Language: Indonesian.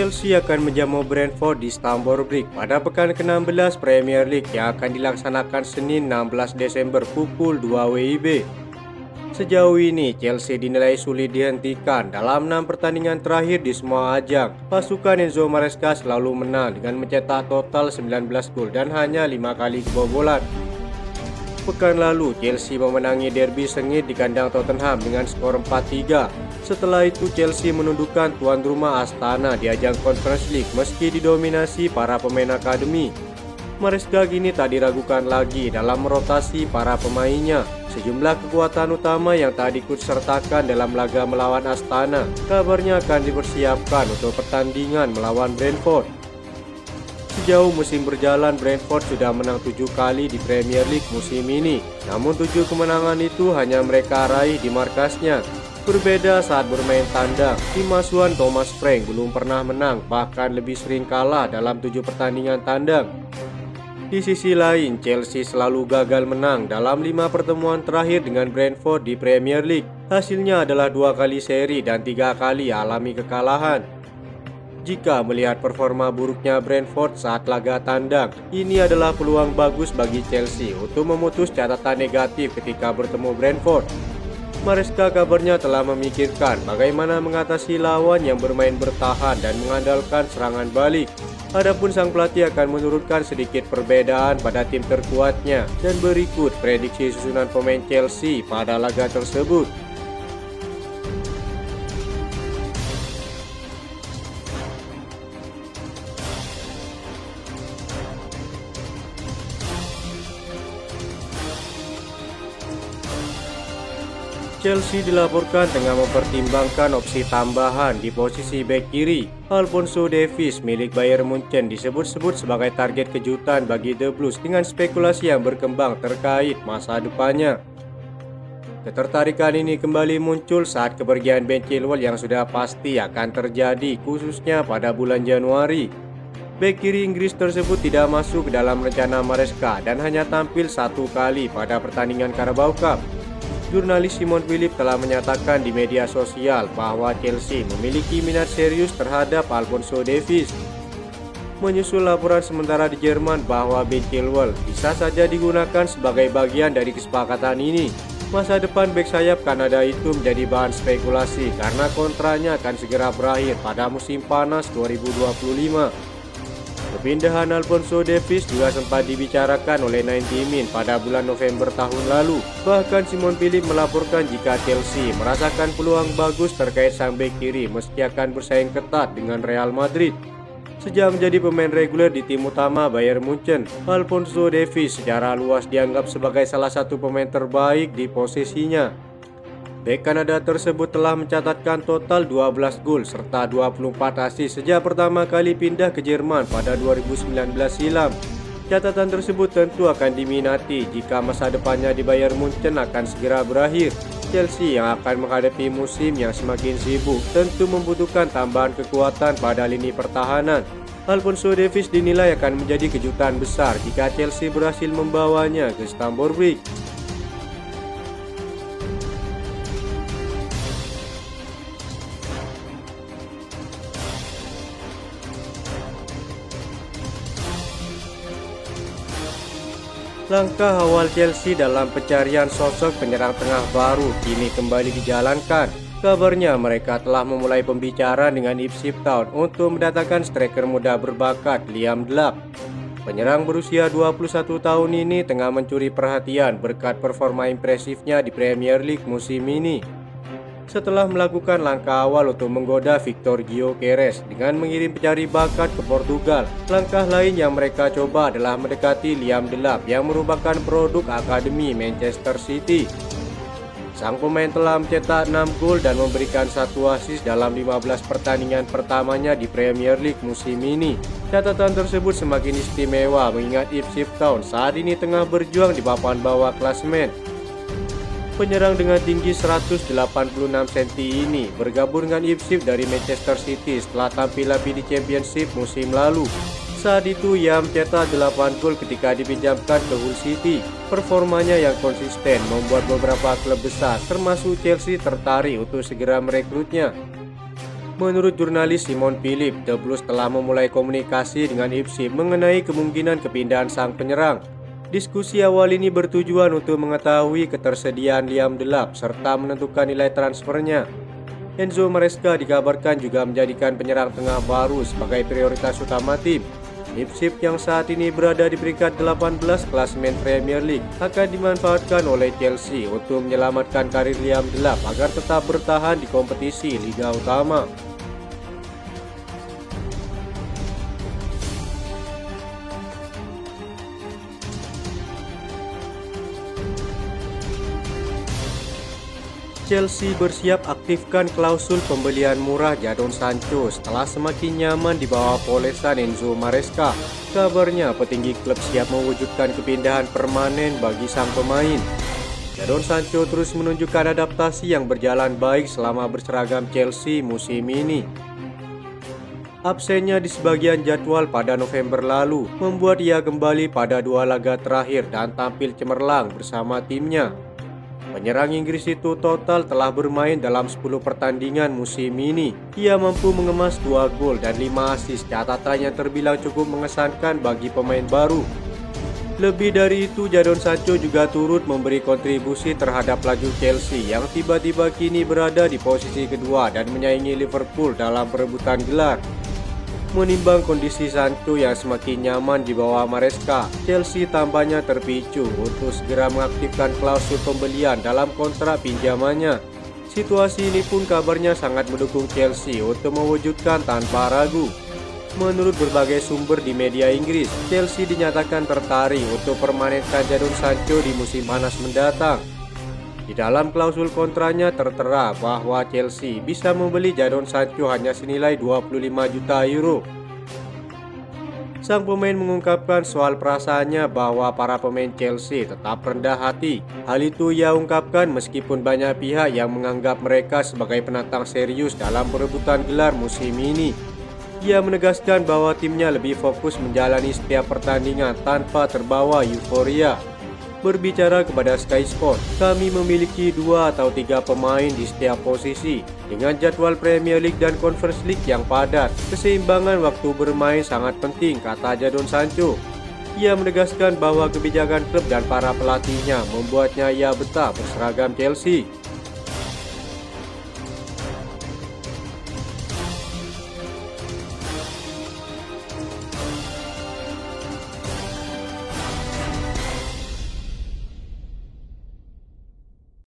Chelsea akan menjamu Brentford di Stamford Bridge pada pekan ke-16 Premier League yang akan dilaksanakan Senin 16 Desember pukul 2 WIB. Sejauh ini, Chelsea dinilai sulit dihentikan dalam 6 pertandingan terakhir di semua ajang. Pasukan Enzo Maresca selalu menang dengan mencetak total 19 gol dan hanya 5 kali kebobolan. Pekan lalu, Chelsea memenangi derby sengit di kandang Tottenham dengan skor 4-3. Setelah itu, Chelsea menundukkan tuan rumah Astana di ajang Conference League meski didominasi para pemain akademi. Maresca kini tak diragukan lagi dalam merotasi para pemainnya. Sejumlah kekuatan utama yang tak diikut sertakan dalam laga melawan Astana kabarnya akan dipersiapkan untuk pertandingan melawan Brentford. Sejauh musim berjalan, Brentford sudah menang 7 kali di Premier League musim ini. Namun 7 kemenangan itu hanya mereka raih di markasnya. Berbeda saat bermain tandang, tim asuhan Thomas Frank belum pernah menang, bahkan lebih sering kalah dalam 7 pertandingan tandang. Di sisi lain, Chelsea selalu gagal menang dalam 5 pertemuan terakhir dengan Brentford di Premier League. Hasilnya adalah 2 kali seri dan 3 kali alami kekalahan. Jika melihat performa buruknya Brentford saat laga tandang, ini adalah peluang bagus bagi Chelsea untuk memutus catatan negatif ketika bertemu Brentford. Maresca kabarnya telah memikirkan bagaimana mengatasi lawan yang bermain bertahan dan mengandalkan serangan balik. Adapun sang pelatih akan menurunkan sedikit perbedaan pada tim terkuatnya, dan berikut prediksi susunan pemain Chelsea pada laga tersebut. Chelsea dilaporkan tengah mempertimbangkan opsi tambahan di posisi bek kiri. Alphonso Davies milik Bayern Munchen disebut-sebut sebagai target kejutan bagi The Blues dengan spekulasi yang berkembang terkait masa depannya. Ketertarikan ini kembali muncul saat kepergian Ben Chilwell yang sudah pasti akan terjadi khususnya pada bulan Januari. Bek kiri Inggris tersebut tidak masuk ke dalam rencana Maresca dan hanya tampil 1 kali pada pertandingan Carabao Cup. Jurnalis Simon Phillips telah menyatakan di media sosial bahwa Chelsea memiliki minat serius terhadap Alphonso Davies. Menyusul laporan sementara di Jerman bahwa Ben Chilwell bisa saja digunakan sebagai bagian dari kesepakatan ini, masa depan bek sayap Kanada itu menjadi bahan spekulasi karena kontraknya akan segera berakhir pada musim panas 2025. Kepindahan Alphonso Davies juga sempat dibicarakan oleh 90 Min pada bulan November tahun lalu. Bahkan Simon Phillips melaporkan jika Chelsea merasakan peluang bagus terkait sang bek kiri meski akan bersaing ketat dengan Real Madrid. Sejak menjadi pemain reguler di tim utama Bayern Munchen, Alphonso Davies secara luas dianggap sebagai salah satu pemain terbaik di posisinya. Bek Kanada tersebut telah mencatatkan total 12 gol serta 24 assist sejak pertama kali pindah ke Jerman pada 2019 silam. Catatan tersebut tentu akan diminati jika masa depannya di Bayern Munchen akan segera berakhir. Chelsea yang akan menghadapi musim yang semakin sibuk tentu membutuhkan tambahan kekuatan pada lini pertahanan. Alphonso Davies dinilai akan menjadi kejutan besar jika Chelsea berhasil membawanya ke Stamford Bridge. Langkah awal Chelsea dalam pencarian sosok penyerang tengah baru kini kembali dijalankan. Kabarnya mereka telah memulai pembicaraan dengan Ipswich Town untuk mendatangkan striker muda berbakat Liam Delap. Penyerang berusia 21 tahun ini tengah mencuri perhatian berkat performa impresifnya di Premier League musim ini. Setelah melakukan langkah awal untuk menggoda Victor Gyökeres dengan mengirim pencari bakat ke Portugal, langkah lain yang mereka coba adalah mendekati Liam Delap yang merupakan produk akademi Manchester City. Sang pemain telah mencetak 6 gol dan memberikan 1 assist dalam 15 pertandingan pertamanya di Premier League musim ini. Catatan tersebut semakin istimewa mengingat Ipswich Town saat ini tengah berjuang di papan bawah klasemen. Penyerang dengan tinggi 186 cm ini bergabung dengan Ipswich dari Manchester City setelah tampil lebih di Championship musim lalu. Saat itu ia mencetak 8 gol ketika dipinjamkan ke Hull City. Performanya yang konsisten membuat beberapa klub besar termasuk Chelsea tertarik untuk segera merekrutnya. Menurut jurnalis Simon Philip, The Blues telah memulai komunikasi dengan Ipswich mengenai kemungkinan kepindahan sang penyerang. Diskusi awal ini bertujuan untuk mengetahui ketersediaan Liam Delap serta menentukan nilai transfernya. Enzo Maresca dikabarkan juga menjadikan penyerang tengah baru sebagai prioritas utama tim. Ipswich yang saat ini berada di peringkat 18 klasemen Premier League akan dimanfaatkan oleh Chelsea untuk menyelamatkan karir Liam Delap agar tetap bertahan di kompetisi Liga Utama. Chelsea bersiap aktifkan klausul pembelian murah Jadon Sancho setelah semakin nyaman di bawah polesan Enzo Maresca. Kabarnya petinggi klub siap mewujudkan kepindahan permanen bagi sang pemain. Jadon Sancho terus menunjukkan adaptasi yang berjalan baik selama berseragam Chelsea musim ini. Absennya di sebagian jadwal pada November lalu membuat ia kembali pada 2 laga terakhir dan tampil cemerlang bersama timnya. Penyerang Inggris itu total telah bermain dalam 10 pertandingan musim ini. Ia mampu mengemas 2 gol dan 5 assist, catatannya terbilang cukup mengesankan bagi pemain baru. Lebih dari itu, Jadon Sancho juga turut memberi kontribusi terhadap laju Chelsea yang tiba-tiba kini berada di posisi kedua dan menyaingi Liverpool dalam perebutan gelar. Menimbang kondisi Sancho yang semakin nyaman di bawah Maresca, Chelsea tampaknya terpicu untuk segera mengaktifkan klausul pembelian dalam kontrak pinjamannya. Situasi ini pun kabarnya sangat mendukung Chelsea untuk mewujudkan tanpa ragu. Menurut berbagai sumber di media Inggris, Chelsea dinyatakan tertarik untuk permanenkan Jadon Sancho di musim panas mendatang. Di dalam klausul kontraknya tertera bahwa Chelsea bisa membeli Jadon Sancho hanya senilai 25 juta euro. Sang pemain mengungkapkan soal perasaannya bahwa para pemain Chelsea tetap rendah hati. Hal itu ia ungkapkan meskipun banyak pihak yang menganggap mereka sebagai penantang serius dalam perebutan gelar musim ini. Ia menegaskan bahwa timnya lebih fokus menjalani setiap pertandingan tanpa terbawa euforia. Berbicara kepada Sky Sport, kami memiliki 2 atau 3 pemain di setiap posisi. Dengan jadwal Premier League dan Conference League yang padat, keseimbangan waktu bermain sangat penting, kata Jadon Sancho. Ia menegaskan bahwa kebijakan klub dan para pelatihnya membuatnya ia betah berseragam Chelsea.